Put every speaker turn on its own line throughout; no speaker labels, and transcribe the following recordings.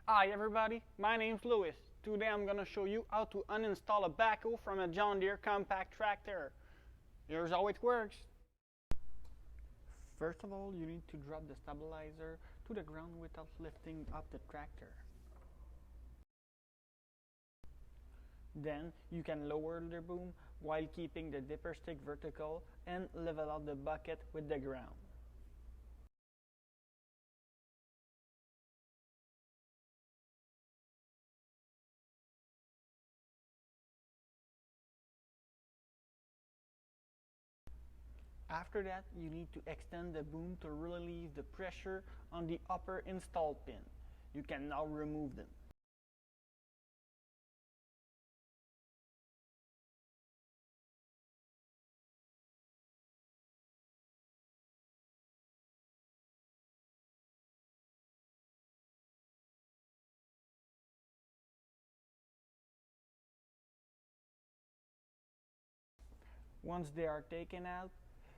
Hi everybody, my name's Louis. Today I'm going to show you how to uninstall a backhoe from a John Deere compact tractor. Here's how it works. First of all, you need to drop the stabilizer to the ground without lifting up the tractor. Then you can lower the boom while keeping the dipper stick vertical and level out the bucket with the ground. After that, you need to extend the boom to relieve the pressure on the upper install pin. You can now remove them. Once they are taken out,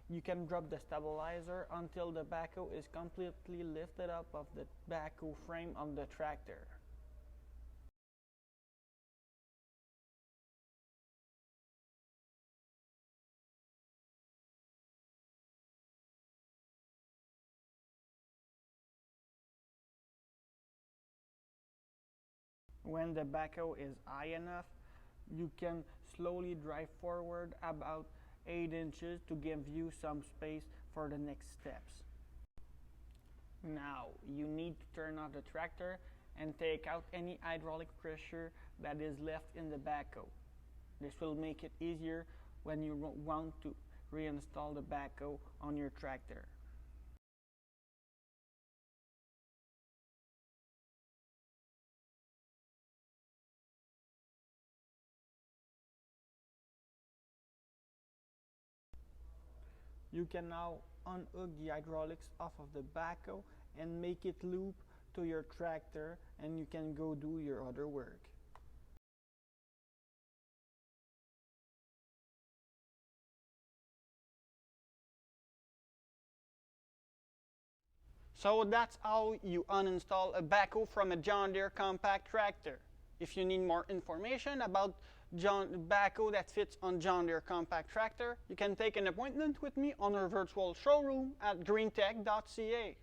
you can drop the stabilizer until the backhoe is completely lifted up of the backhoe frame of the tractor. When the backhoe is high enough, you can slowly drive forward about 8 inches to give you some space for the next steps. Now, you need to turn off the tractor and take out any hydraulic pressure that is left in the backhoe. This will make it easier when you want to reinstall the backhoe on your tractor. You can now unhook the hydraulics off of the backhoe and make it loop to your tractor, and you can go do your other work. So that's how you uninstall a backhoe from a John Deere compact tractor. If you need more information about backhoe that fits on John Deere compact tractor, you can take an appointment with me on our virtual showroom at greentech.ca.